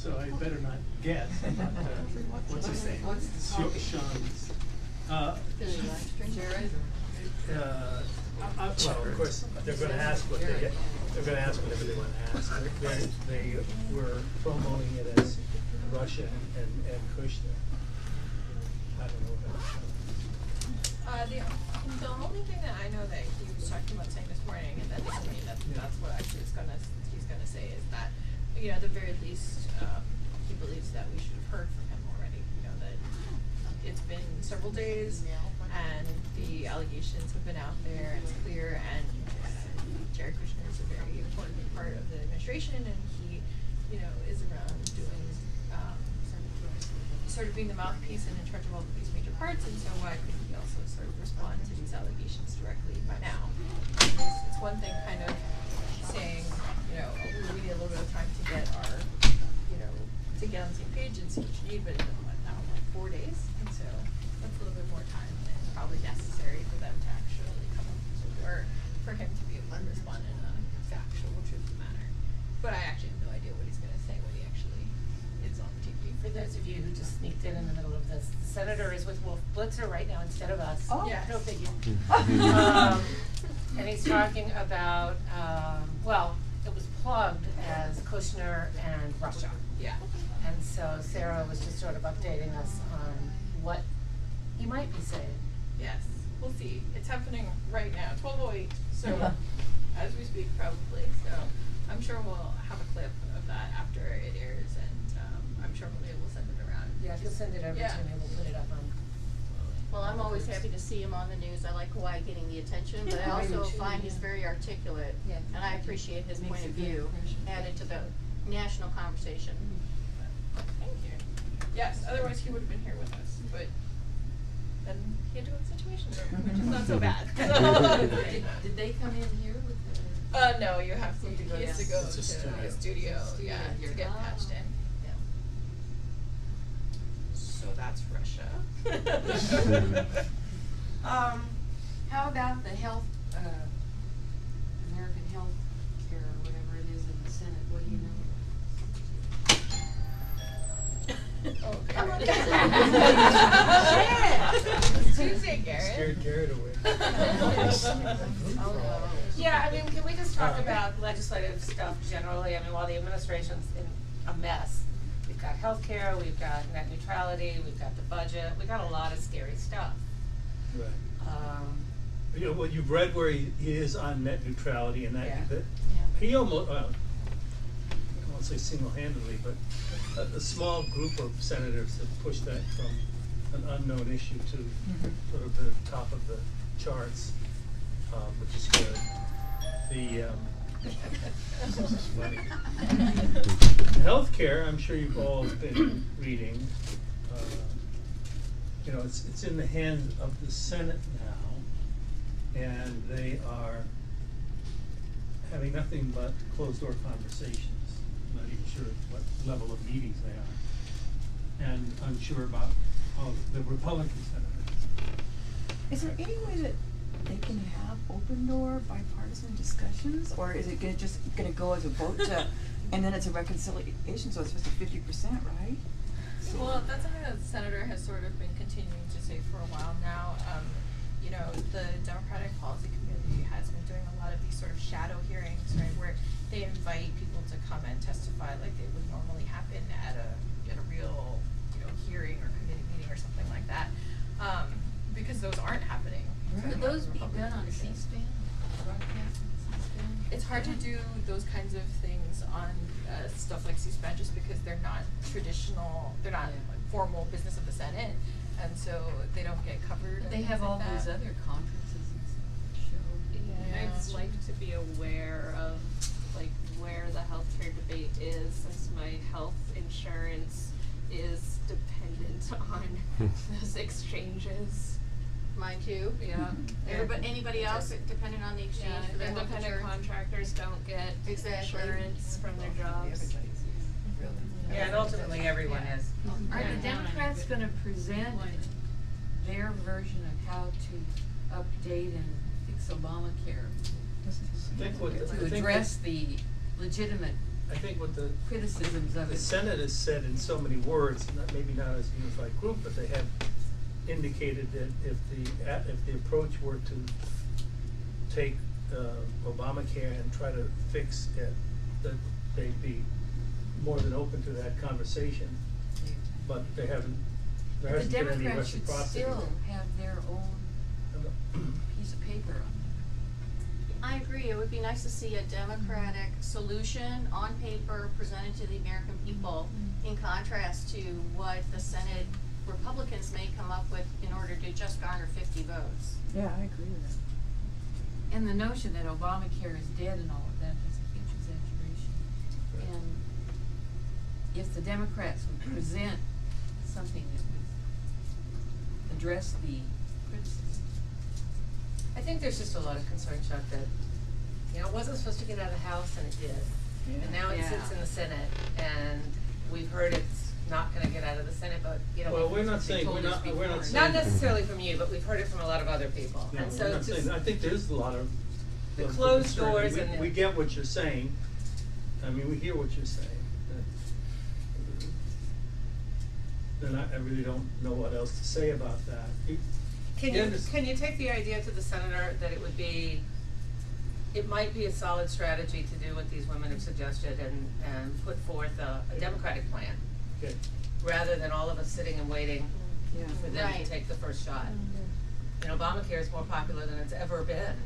so I better not guess. But, what's his name? Sean's. Jared? Well, of course, they're going to ask what they're going to ask whatever they want to ask. They were promoting it as Russia and Kushner. I don't know about the only thing that I know that he was talking about saying this morning, and that doesn't mean that that's what actually he's gonna say, is that, you know, at the very least, he believes that we should have heard from him already. You know, that it's been several days and the allegations have been out there, and it's clear, and Jared Kushner is a very important part of the administration, and he, you know, is around doing sort of being the mouthpiece and in charge of all of these major parts, and so why couldn't he also sort of respond to these allegations directly by now? It's one thing kind of saying, you know, we need a little bit of time to get our, you know, to get on the same page and see what you need, but what now, like 4 days? And so that's a little bit more time than probably necessary for them to actually come up with, or for him to be able to respond in a factual, truth of the matter. But I actually have no idea what he's going to say when he actually is on TV. For those of you who just sneaked in the middle of this, the senator is with Wolf Blitzer right now instead of us. Oh. Yeah, Yes. no figure. And he's talking about, well, it was plugged as Kushner and Russia. Yeah. And so Sarah was just sort of updating us on what he might be saying. Yes. We'll see. It's happening right now, 12:08. So as we speak, probably. So I'm sure we'll have a clip of that after it airs, and I'm sure maybe we'll send it around. Yeah, if you'll send it over Yeah. to me, we'll put it up on. Well, I'm always happy to see him on the news. I like Hawaii getting the attention, but I also find he's very articulate, and I appreciate his point of view added to the national conversation. Thank you. Yes, otherwise he would have been here with us, but then he had to go to the situation room, which is not so bad. Did they come in here with the? No, you have to, he has to go It's a to studio. a studio, yeah, here. to get patched in. Yeah. So that's Russia. How about the health, American Health Care, or whatever it is in the Senate, what do you know? Okay. Come on, Tuesday, Garrett. Scared Garrett away. Yeah, I mean, can we just talk about legislative stuff generally? I mean, while the administration's in a mess, we've got healthcare, we've got net neutrality, we've got the budget, we've got a lot of scary stuff. Right. You know, well, you've read where he is on net neutrality, and that, Yeah. he almost, I won't say single-handedly, but a small group of senators have pushed that from an unknown issue to sort of the top of the charts, which is good. This is funny. Healthcare, I'm sure you've all been reading. You know, it's in the hands of the Senate now, and they are having nothing but closed-door conversations. I'm not even sure what level of meetings they are, and unsure about all the Republican senators. Is there any way that they can have open door bipartisan discussions, or is it just gonna go as a vote to, and then it's a reconciliation, so it's supposed to 50%, right? Well, that's something that the senator has sort of been continuing to say for a while now. You know, the Democratic Policy Committee has been doing a lot of these sort of shadow hearings, right, where they invite people to come and testify like they would normally happen at a real, you know, hearing or committee meeting or something like that, because those aren't happening. Could those be done on C-SPAN, broadcast on C-SPAN? It's hard to do those kinds of things on stuff like C-SPAN just because they're not traditional, they're not like formal business of the Senate, and so they don't get covered. But they and have things all like those that. other conferences and stuff that show. Yeah. I'd like to be aware of like where the healthcare debate is, since my health insurance is dependent on those exchanges. Mine too. Yeah. Anybody else depending on the exchange Yeah, for their health independent insurance? contractors don't get Exactly. insurance from their jobs. Yeah, and ultimately everyone is. Are the Democrats gonna present their version of how to update and fix Obamacare? I think To address the legitimate I think what the criticisms of the it. Senate has said in so many words, maybe not as a unified group, but they have indicated that if the approach were to take Obamacare and try to fix it, that they'd be more than open to that conversation. But they haven't. There The hasn't been any Democrats should reciprocity. still have their own piece of paper on it. I agree, it would be nice to see a democratic solution on paper presented to the American people in contrast to what the Senate Republicans may come up with in order to just garner 50 votes. Yeah, I agree with that. And the notion that Obamacare is dead and all of that is a huge exaggeration. And if the Democrats would present something that would address the criticism. I think there's just a lot of concern, Chuck, that, you know, it wasn't supposed to get out of the House and it did. And now it sits in the Senate, and we've heard it's not gonna get out of the Senate, but, you know. Well, we're not They saying, told us we're not before. saying. Not necessarily from you, but we've heard it from a lot of other people. No, And so we're not just, saying, I think there's a lot of. The of closed concern. doors and the- We get what you're saying, I mean, we hear what you're saying. Then I really don't know what else to say about that. can you take the idea to the senator that it would be, it might be a solid strategy to do what these women have suggested and put forth a Democratic plan, Okay. rather than all of us sitting and waiting Yeah. for them Right. to take the first shot. And Obamacare is more popular than it's ever been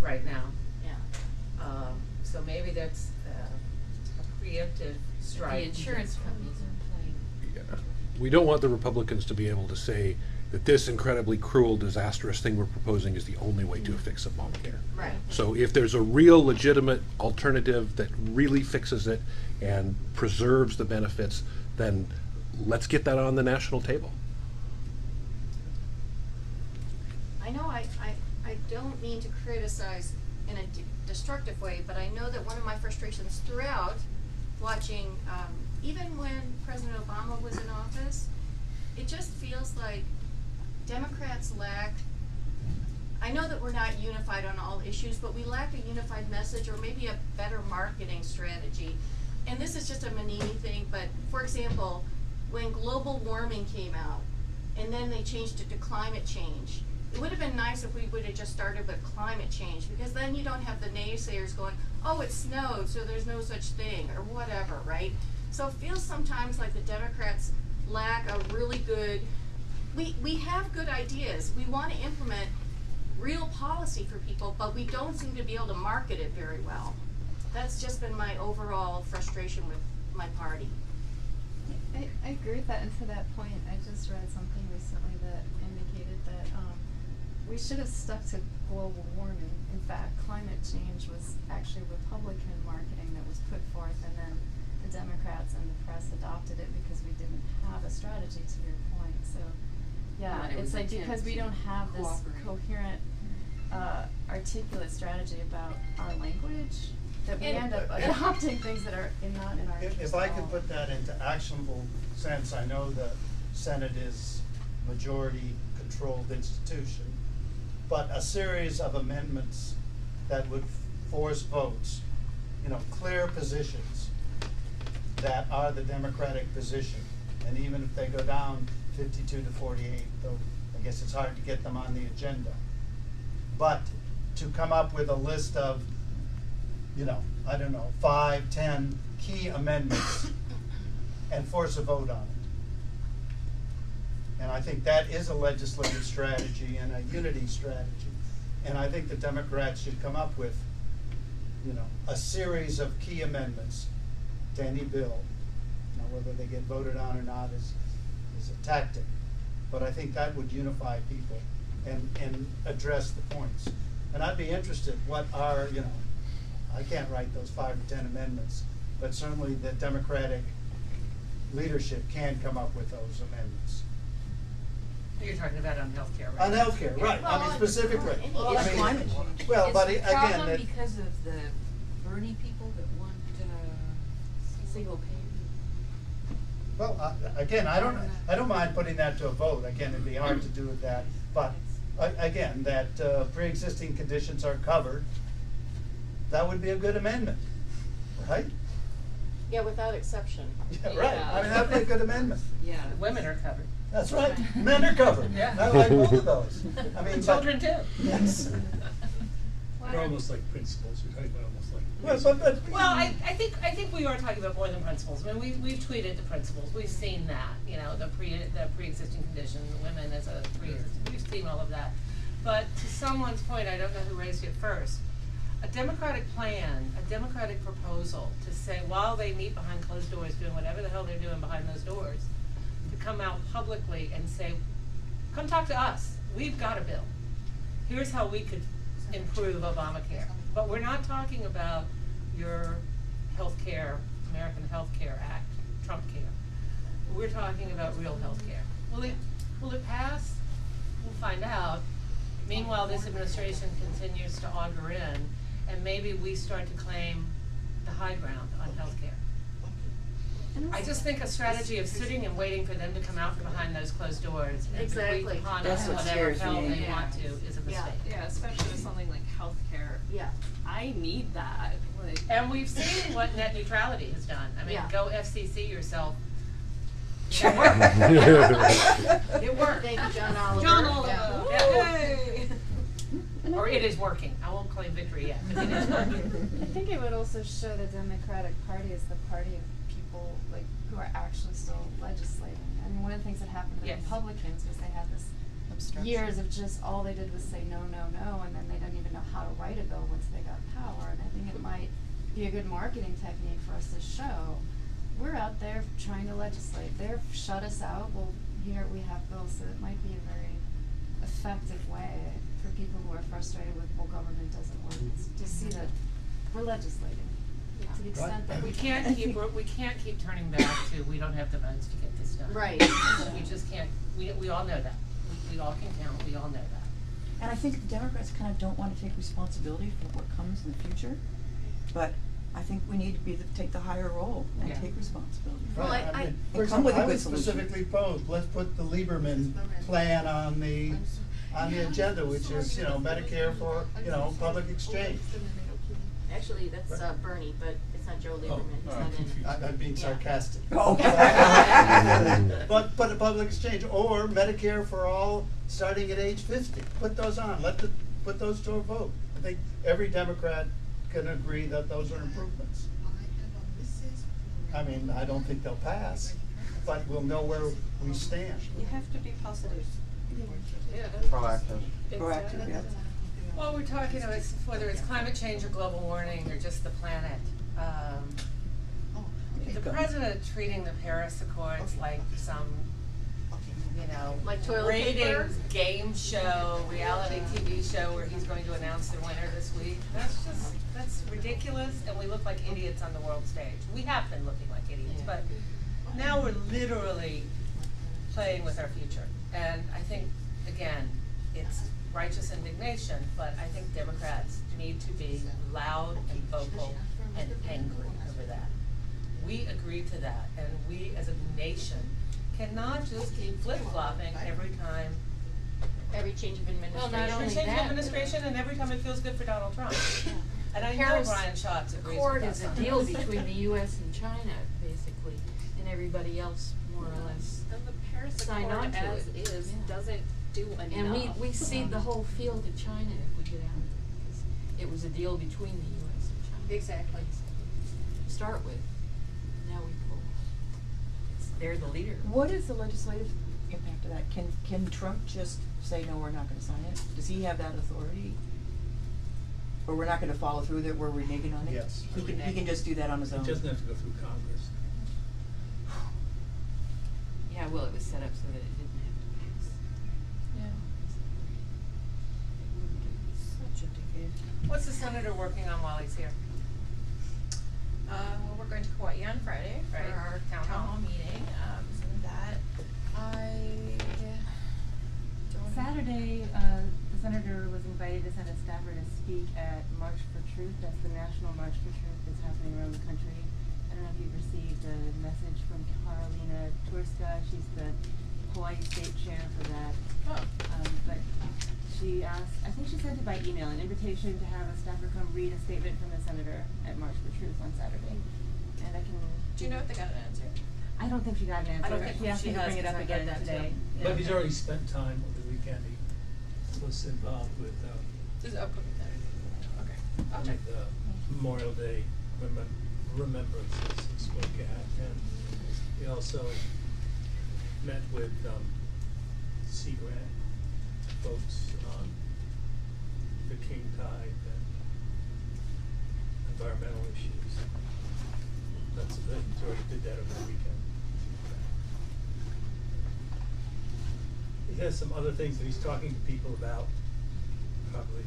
right now. Yeah. So maybe that's a preemptive strike. The insurance companies are playing. We don't want the Republicans to be able to say that this incredibly cruel, disastrous thing we're proposing is the only way to fix Obamacare. Right. So if there's a real legitimate alternative that really fixes it and preserves the benefits, then let's get that on the national table. I know I don't mean to criticize in a destructive way, but I know that one of my frustrations throughout watching, even when President Obama was in office, it just feels like Democrats lack, I know that we're not unified on all issues, but we lack a unified message or maybe a better marketing strategy. And this is just a Manini thing, but for example, when global warming came out, and then they changed it to climate change, it would have been nice if we would have just started with climate change, because then you don't have the naysayers going, oh, it snowed, so there's no such thing, or whatever, right? So it feels sometimes like the Democrats lack a really good, we have good ideas. We want to implement real policy for people, but we don't seem to be able to market it very well. That's just been my overall frustration with my party. I agree with that, and to that point, I just read something recently that indicated that we should have stuck to global warming. In fact, climate change was actually Republican marketing that was put forth, and then the Democrats and the press adopted it because we didn't have a strategy, to your point. So, yeah, But it it's was like intent because we to don't have this cooperate. coherent, articulate strategy about our language, that we And- end up adopting things that are not in our interest If I at could all. put that into actionable sense, I know the Senate is majority controlled institution, but a series of amendments that would force votes, you know, clear positions that are the Democratic position. And even if they go down 52 to 48, though I guess it's hard to get them on the agenda. But to come up with a list of, you know, I don't know, 5, 10 key amendments and force a vote on it. And I think that is a legislative strategy and a unity strategy. And I think the Democrats should come up with, you know, a series of key amendments to any bill. Now, whether they get voted on or not is a tactic. But I think that would unify people and address the points. And I'd be interested, what are, you know, I can't write those 5 or 10 amendments, but certainly the Democratic leadership can come up with those amendments. You're talking about on healthcare, right? On healthcare, right, I mean specifically. Well, I it's mean, climate change. Well, but Is the again, problem that, because of the Bernie people that want single pay? well, again, I don't mind putting that to a vote. Again, it'd be hard to do with that, but again, that pre-existing conditions are covered. That would be a good amendment, right? Yeah, without exception. Yeah, right, I mean, that'd be a good amendment. Yeah. Women are covered. That's right, men are covered. Yeah. I like both of those. I mean, And but- children too. Yes. They're almost like principles, you're talking about almost like. But. Well, I think we are talking about more than principles. I mean, we've tweeted the principles. We've seen that, you know, the pre-existing condition, women as a pre-existing, we've seen all of that. But to someone's point, I don't know who raised it first, a democratic plan, a democratic proposal to say, while they meet behind closed doors doing whatever the hell they're doing behind those doors, to come out publicly and say, come talk to us. We've got a bill. Here's how we could improve Obamacare. But we're not talking about your healthcare, American Health Care Act, Trump care. We're talking about real healthcare. Will it pass? We'll find out. Meanwhile, this administration continues to auger in, and maybe we start to claim the high ground on healthcare. I just think a strategy of sitting and waiting for them to come out from behind those closed doors and Exactly. bequeath upon That's us what whatever scares hell me. they Yeah. want to is a Yeah. mistake. Yeah, especially with something like healthcare. Yeah. I need that. Like, And we've seen what net neutrality has done. I mean, Yeah. go FCC yourself. It worked. It worked. Thank you, John Oliver. John Oliver. Yeah. Yay! Or it is working. I won't claim victory yet, but it is working. I think it would also show the Democratic Party as the party of people like who are actually still legislating. I mean, one of the things that happened to the Yes. Republicans was they had this years of just all they did was say no, no, no, and then they didn't even know how to write a bill once they got power. And I think it might be a good marketing technique for us to show we're out there trying to legislate. They've shut us out. Well, here we have bills, so it might be a very effective way for people who are frustrated with, well, government doesn't work, to see that we're legislating to the extent that We can't keep turning back to, we don't have the votes to get this done. Right. We just can't, we all know that. We all can count, we all know that. And I think the Democrats kind of don't want to take responsibility for what comes in the future, but I think we need to take the higher role and Yeah. take responsibility. Well, Right, I- mean, And for come with a example, I good would solution. specifically pose, let's put the Lieberman plan on the agenda, which is, you know, Medicare for, you know, public exchange. Actually, that's Bernie, but it's not Joe Lieberman. He's I'm not in. confused. I'm being Yeah. sarcastic. Oh. But a public exchange, or Medicare for all, starting at age 50. Put those on, put those to a vote. I think every Democrat can agree that those are improvements. I mean, I don't think they'll pass, but we'll know where we stand. You have to be positive. Proactive. Proactive, yeah. Well, we're talking about whether it's climate change or global warming or just the planet. The president treating the Paris Accords like some, you know, Like toilet paper? ratings game show, reality TV show where he's going to announce the winner this week. That's ridiculous, and we look like idiots on the world stage. We have been looking like idiots, but now we're literally playing with our future. And I think, again, it's righteous indignation, but I think Democrats need to be loud and vocal and angry over that. We agree to that, and we as a nation cannot just keep flip-flopping every time. Every change of administration. Well, not Every only change of that, administration and every time it feels good for Donald Trump. And I know Paris Brian Schatz agrees with Accord us is a on deal this. between the US and China, basically, and everybody else, more or less. And the Paris Sign Accord on to as it. is Yeah. doesn't do enough. And we cede the whole field to China if we get out of it, because it was a deal between the US and China. Exactly. To start with, now we pull. They're the leader. What is the legislative impact of that? Can Trump just say, no, we're not gonna sign it? Does he have that authority? Or we're not gonna follow through that, we're reneging on it? Yes. He can just do that on his own? It doesn't have to go through Congress. Yeah, well, it was set up so that it didn't have to pass. Such a dickhead. What's the senator working on while he's here? We're going to Kauai on Friday for Right. our Town town hall. hall meeting, so that I don't. Saturday, the senator was invited to send a staffer to speak at March for Truth. That's the National March for Truth that's happening around the country. I don't know if you've received a message from Carolina Turska. She's the Hawaii State Chair for that. Oh. But she asked, I think she sent it by email, an invitation to have a staffer come read a statement from the senator at March for Truth on Saturday. and I can. Do you know if they got an answer? I don't think she got an answer. I don't think She asked she me to has, bring it 'cause up I again heard that today. too. But he's already spent time over the weekend. He was involved with, This is upcoming then. Okay. I'll check. with Memorial Day remembrances he spoke at, and he also met with Sea Grant folks on the king tide and environmental issues. He already did that over the weekend. He has some other things that he's talking to people about, probably,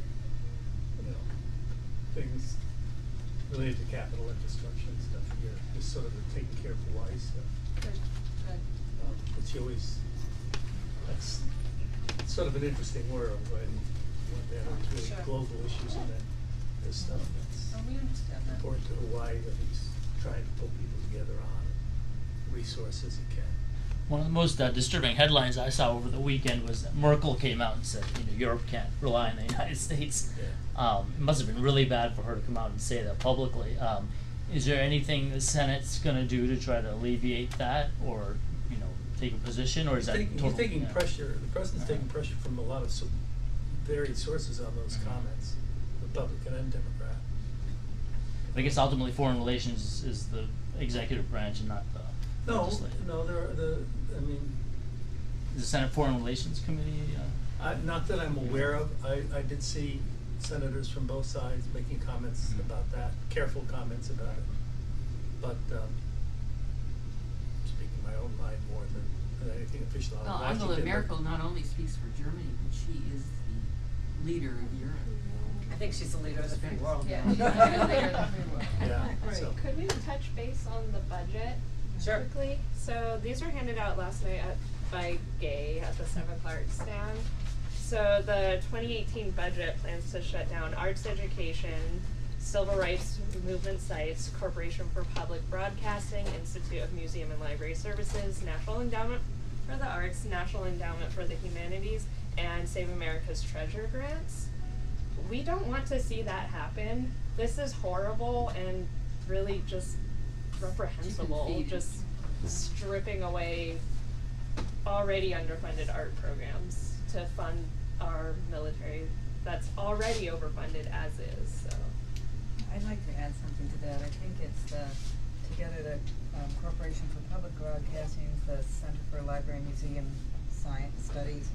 things related to capital infrastructure and stuff here, just sort of the taking care of Hawaii stuff. Good. Good. Which you always, that's sort of an interesting world when there are really Sure. global issues and then there's stuff that's Oh, we understand that. important to Hawaii that he's trying to pull people together on, resources he can. One of the most disturbing headlines I saw over the weekend was that Merkel came out and said, Europe can't rely on the United States. Yeah. It must have been really bad for her to come out and say that publicly. Is there anything the Senate's going to do to try to alleviate that, or take a position, or is that He's total? taking pressure. The president's taking pressure from a lot of varied sources on those comments, Republican and Democrat. I guess ultimately foreign relations is the executive branch and not the legislative. No, Is the Senate Foreign Relations Committee? Not that I'm aware of. I did see senators from both sides making comments about that, careful comments about it. But speaking my own mind more than anything official. Well, Angela Merkel not only speaks for Germany, but she is the leader of Europe. I think she's the leader of the free world. Yeah. now. Leader of the free world. Yeah. Right. So. Could we touch base on the budget Sure. quickly? So these were handed out last night by Gay at the 7th Art stand. So the 2018 budget plans to shut down arts education, civil rights movement sites, Corporation for Public Broadcasting, Institute of Museum and Library Services, National Endowment for the Arts, National Endowment for the Humanities, and Save America's Treasure grants. We don't want to see that happen. This is horrible and really just reprehensible, just stripping away already underfunded art programs to fund our military that's already overfunded as is, so. I'd like to add something to that. I think it's the Corporation for Public Broadcasting, the Center for Library and Museum Science Studies,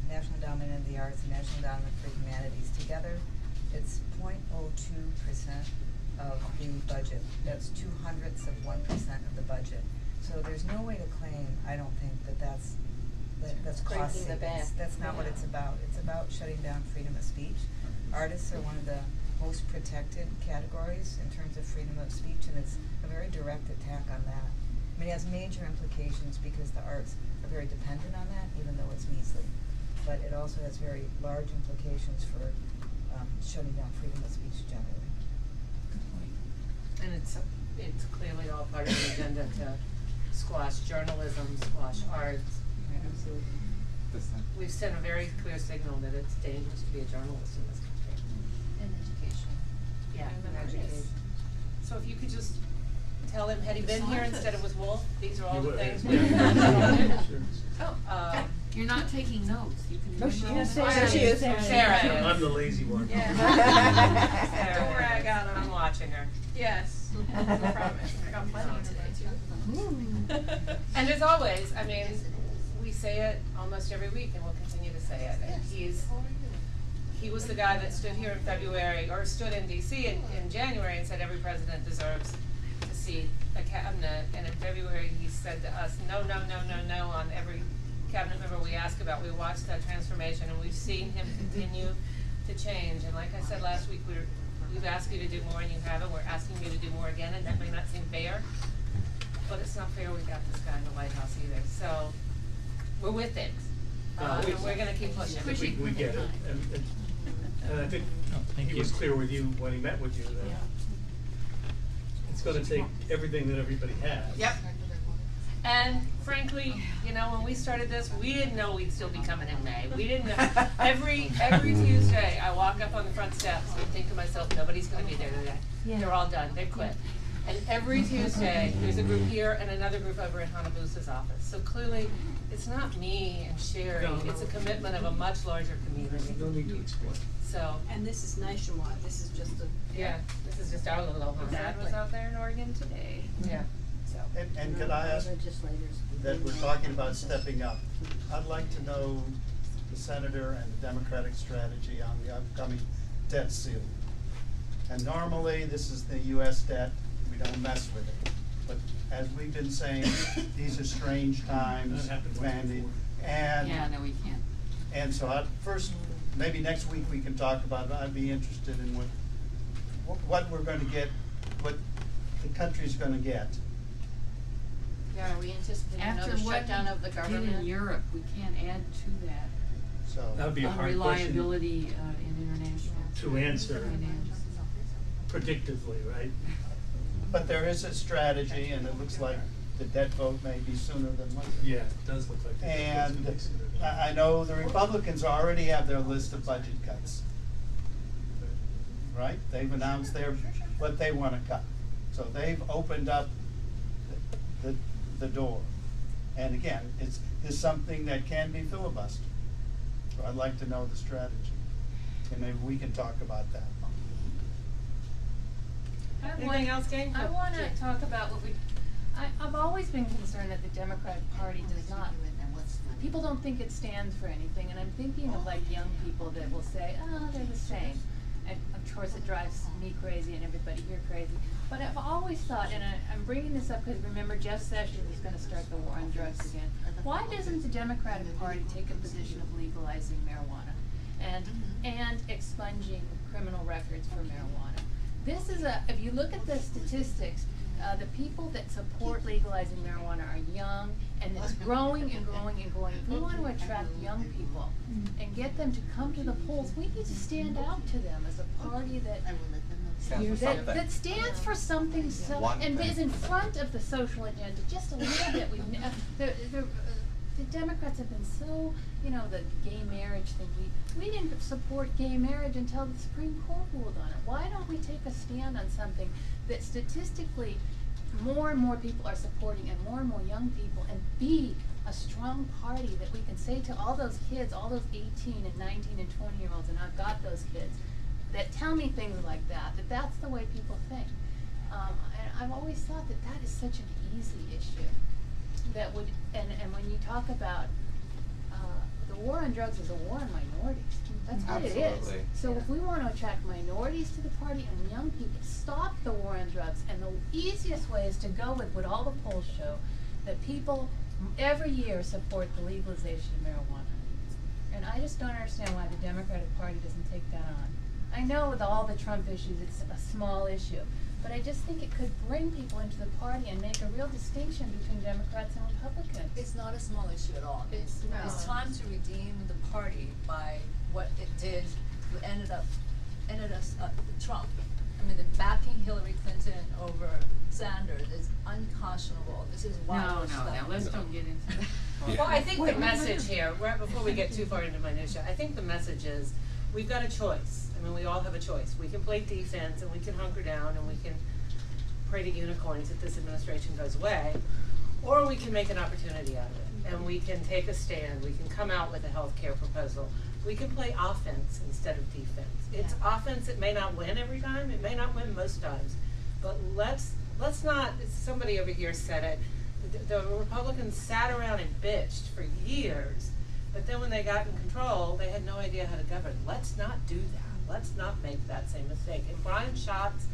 National Endowment in the Arts, and National Endowment for Humanities. Together, it's 0.02% of the budget. That's 0.02% of the budget. So there's no way to claim, I don't think, that's cost Breaking the savings. bank. That's not what it's about. It's about shutting down freedom of speech. Artists are one of the most protected categories in terms of freedom of speech, and it's a very direct attack on that. I mean, it has major implications because the arts are very dependent on that, even though it's measly. But it also has very large implications for shutting down freedom of speech generally. And it's clearly all part of the agenda to squash journalism, squash arts. Absolutely. We've sent a very clear signal that it's dangerous to be a journalist in this country. And education. Yeah, And and artists. education. So if you could just tell him, had he been here instead of with Wolf, these are all the things. Yeah. Sure. Oh, You're not taking notes, you can No, she remember is. all the- There she is. Sarah is. I'm the lazy one. Yeah. Sarah, Rag on I'm him. watching her. Yes, I promise. I got plenty today too. And as always, I mean, we say it almost every week and we'll continue to say it. And he was the guy that stood here in February, or stood in DC in January and said every president deserves to see a cabinet. And in February, he said to us, no, no, no, no, no, on every cabinet member we ask about. We watched that transformation and we've seen him continue to change. And like I said last week, we've asked you to do more and you haven't. We're asking you to do more again, and that may not seem fair, but it's not fair we got this guy in the White House either. So we're with things, and we're gonna keep pushing. I think we get it, and I think he was clear with you when he met with you that it's gonna take everything that everybody has. Yep. And frankly, when we started this, we didn't know we'd still be coming in May. We didn't know. Every Tuesday, I walk up on the front steps and think to myself, nobody's gonna be there today. They're all done. They quit. And every Tuesday, there's a group here and another group over in Hanabusa's office. So clearly, it's not me and Sherry, No. it's a commitment of a much larger community. No need to explain. So, And this is nationwide, this is just a. yeah, this is just our little Ohio. Dad was out there in Oregon today. Yeah, so. And could I ask Legislators. that we're talking about stepping up? I'd like to know the senator and the Democratic strategy on the upcoming debt ceiling. And normally, this is the US debt, we don't mess with it. But as we've been saying, these are strange times, That happened demanding, once and. Yeah, no, we can't. And so first, maybe next week we can talk about it. I'd be interested in what we're gonna get, what the country's gonna get. Yeah, are we anticipating After another what shutdown of the we government? did in Europe, we can't add to that. So. That would be a hard question Unreliability, in international to answer finance. predictively, right? But there is a strategy, and it looks like the debt vote may be sooner than later. Yeah, it does look like. And I know the Republicans already have their list of budget cuts. Right? They've announced what they wanna cut. So they've opened up the door. And again, it's something that can be filibustered. So I'd like to know the strategy, and maybe we can talk about that. Anything else, Jane? I wanna talk about I've always been concerned that the Democratic Party does not, people don't think it stands for anything, and I'm thinking of like young people that will say, oh, they're the same. And of course it drives me crazy and everybody here crazy. But I've always thought, and I'm bringing this up because remember Jeff Sessions is gonna start the war on drugs again. Why doesn't the Democratic Party take a position of legalizing marijuana and expunging criminal records for marijuana? This is if you look at the statistics, the people that support legalizing marijuana are young, and it's growing and growing and growing. If we want to attract young people and get them to come to the polls, we need to stand out to them as a party that stands for something and is in front of the social agenda just a little bit. The Democrats have been so, the gay marriage thing. We didn't support gay marriage until the Supreme Court ruled on it. Why don't we take a stand on something that statistically more and more people are supporting and more young people, and be a strong party that we can say to all those kids, all those 18 and 19 and 20-year-olds, and I've got those kids, that tell me things like that that's the way people think. And I've always thought that is such an easy issue. That would, and when you talk about the war on drugs is a war on minorities. That's what it is. Absolutely. So if we want to attract minorities to the party and young people, stop the war on drugs. And the easiest way is to go with what all the polls show, that people every year support the legalization of marijuana. And I just don't understand why the Democratic Party doesn't take that on. I know with all the Trump issues, it's a small issue. But I just think it could bring people into the party and make a real distinction between Democrats and Republicans. It's not a small issue at all. It's time to redeem the party by what it did, ended us Trump. I mean, the backing Hillary Clinton over Sanders is unconscionable. This is wild stuff. No, let's don't get into that. Well, I think the message here, right before we get too far into minutia, I think the message is, we've got a choice. I mean, we all have a choice. We can play defense and we can hunker down and we can pray to unicorns if this administration goes away, or we can make an opportunity out of it. And we can take a stand. We can come out with a health care proposal. We can play offense instead of defense. It's offense. It may not win every time. It may not win most times. But let's not, somebody over here said it, the Republicans sat around and bitched for years, but then when they got in control, they had no idea how to govern. Let's not do that. Let's not make that same mistake. And Brian Schatz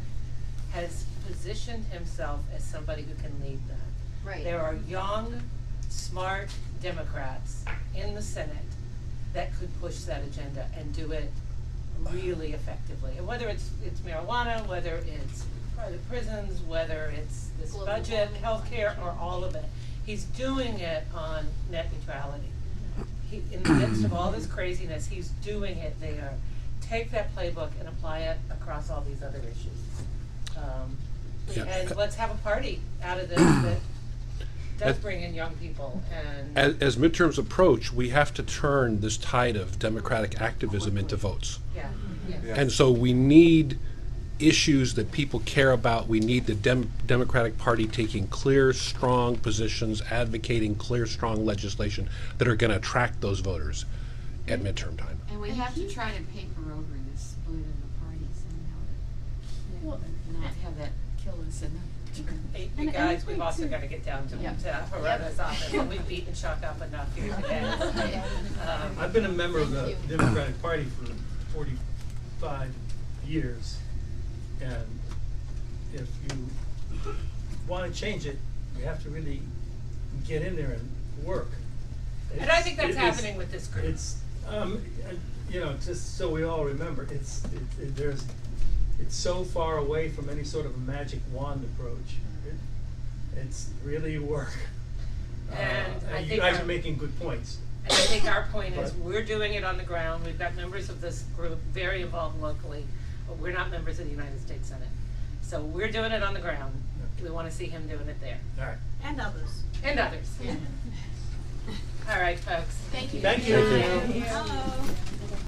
has positioned himself as somebody who can lead that. Right. There are young, smart Democrats in the Senate that could push that agenda and do it really effectively. And whether it's marijuana, whether it's private prisons, whether it's this Global budget, warming. healthcare, or all of it, he's doing it on net neutrality. He, in the midst of all this craziness, he's doing it there. Take that playbook and apply it across all these other issues. And let's have a party out of this that does bring in young people. And As midterms approach, we have to turn this tide of democratic activism into votes. yeah. And so we need issues that people care about. We need the Democratic Party taking clear, strong positions, advocating clear, strong legislation that are going to attract those voters at midterm time. And we have to try to paper over this split in the party somehow, to not have that kill us in the. Hey, And you I guys, think we've also too- gotta get down to, Yep. Horona's office, and we've beaten Chuck up enough here today. I've been a member of the Thank you. Democratic Party for 45 years, and if you wanna change it, you have to really get in there and work. And I think that's It's- happening with this group. It's, you know, just so we all remember, it's so far away from any sort of a magic wand approach. It's really work. And I you think guys our- are making good points. And I think our point is, But- we're doing it on the ground, we've got members of this group very involved locally, but we're not members of the United States Senate. So we're doing it on the ground, we wanna see him doing it there, All right. And others. and others. All right, folks. Thank you. Thank you. Thank you. Hello.